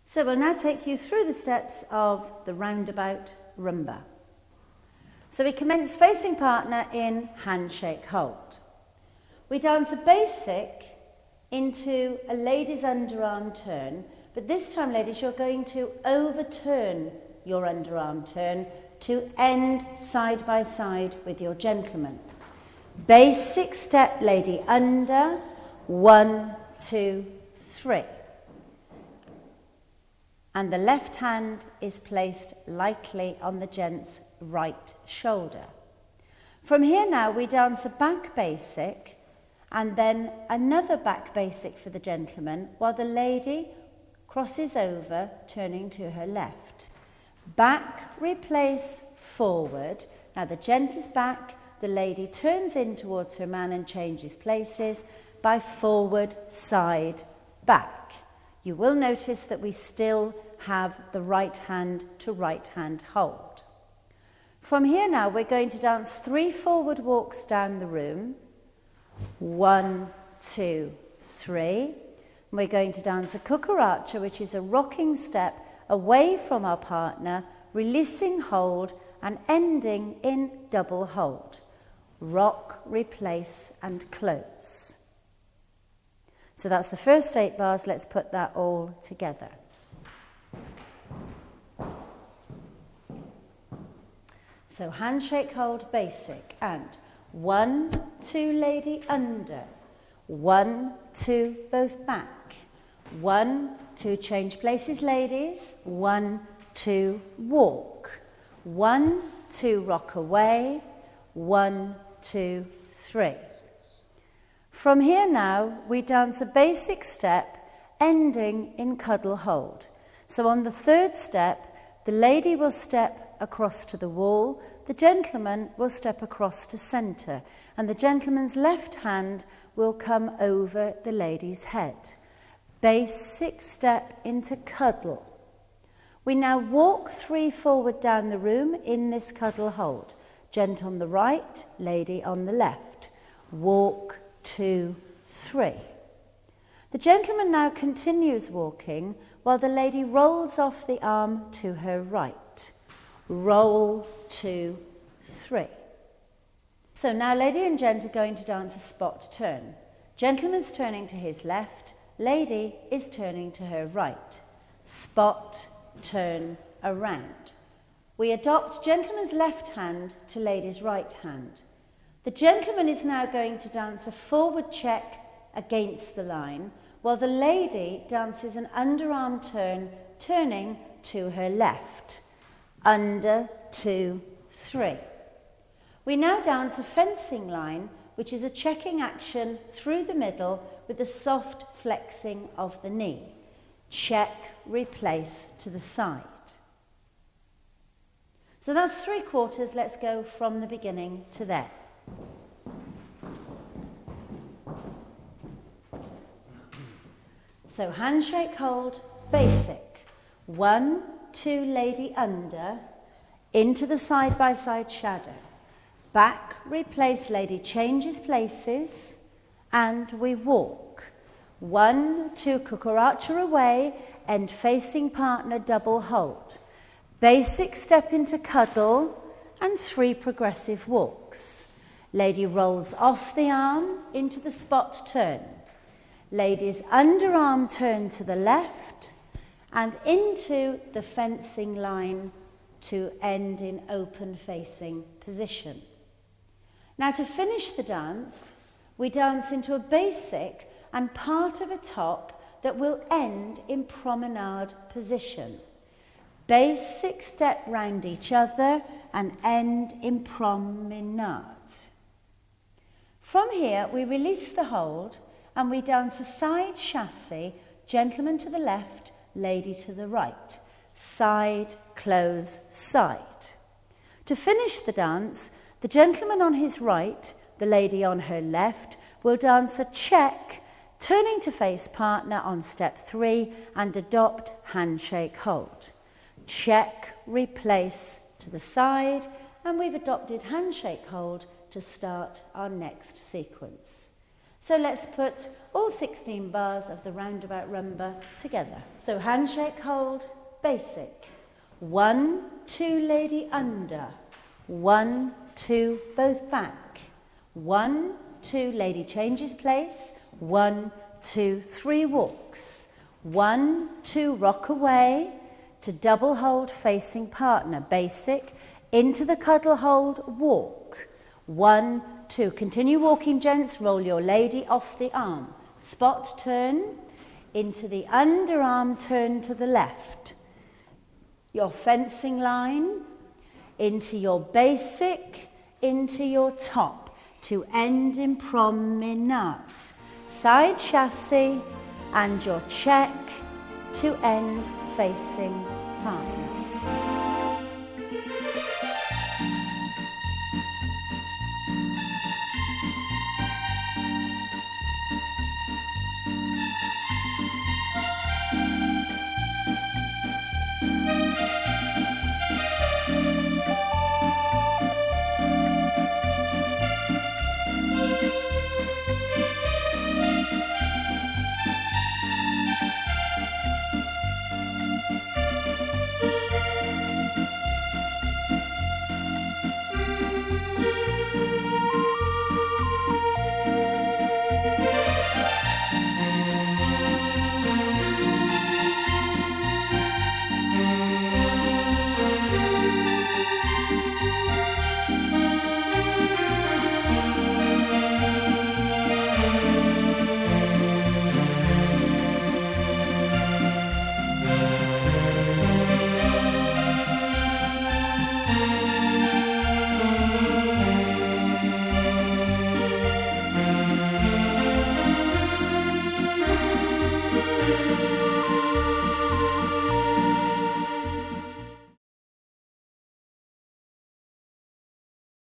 So we'll now take you through the steps of the Roundabout Rumba. So we commence facing partner in handshake hold. We dance a basic into a lady's underarm turn, but this time, ladies, you're going to overturn your underarm turn to end side by side with your gentleman. Basic step, lady under, 1, 2, 3. And the left hand is placed lightly on the gent's right shoulder. From here now, we dance a back basic and then another back basic for the gentleman while the lady crosses over, turning to her left. Back, replace, forward. Now the gent is back, the lady turns in towards her man and changes places by forward, side, back. You will notice that we still have the right hand to right hand hold. From here now, we're going to dance 3 forward walks down the room. 1, 2, 3. We're going to dance a cucaracha, which is a rocking step away from our partner, releasing hold and ending in double hold. Rock, replace and close. So that's the first 8 bars. Let's put that all together. So handshake hold basic and 1, 2 lady under, 1, 2 both back, 1, 2 change places ladies, 1, 2 walk, 1, 2 rock away, 1, 2, 3. From here now, we dance a basic step ending in cuddle hold. So on the 3rd step, the lady will step across to the wall, the gentleman will step across to centre, and the gentleman's left hand will come over the lady's head. Basic step into cuddle. We now walk 3 forward down the room in this cuddle hold. Gent on the right, lady on the left. Walk, 2, 3. The gentleman now continues walking while the lady rolls off the arm to her right. Roll, 2, 3. So now lady and gent are going to dance a spot turn. Gentleman's turning to his left, lady is turning to her right. Spot, turn, around. We adopt gentleman's left hand to lady's right hand. The gentleman is now going to dance a forward check against the line, while the lady dances an underarm turn, turning to her left. Under, 2, 3. We now dance a fencing line, which is a checking action through the middle with a soft flexing of the knee. Check, replace to the side. So that's 3/4. Let's go from the beginning to there. So handshake hold, basic. 1, 2 lady under, into the side by side shadow. Back, replace lady changes places, and we walk. 1, 2 cucaracha away, end facing partner double hold. Basic step into cuddle and 3 progressive walks. Lady rolls off the arm into the spot turn. Lady's underarm turn to the left and into the fencing line to end in open facing position. Now to finish the dance, we dance into a basic and part of a top that will end in promenade position. Basic step round each other and end in promenade. From here, we release the hold and we dance a side chassé, gentleman to the left, lady to the right. Side, close, side. To finish the dance, the gentleman on his right, the lady on her left, will dance a check, turning to face partner on step 3 and adopt handshake hold. Check, replace to the side, and we've adopted handshake hold to start our next sequence. So let's put all 16 bars of the Roundabout Rumba together. So handshake, hold, basic. 1, 2, lady under. 1, 2, both back. 1, 2, lady changes place. 1, 2, 3 walks. 1, 2, rock away to double hold facing partner, basic. Into the cuddle hold, walk. 1, 2, continue walking, gents. Roll your lady off the arm. Spot turn into the underarm, turn to the left. Your fencing line into your basic, into your top to end in promenade. Side chassé and your check to end facing partner.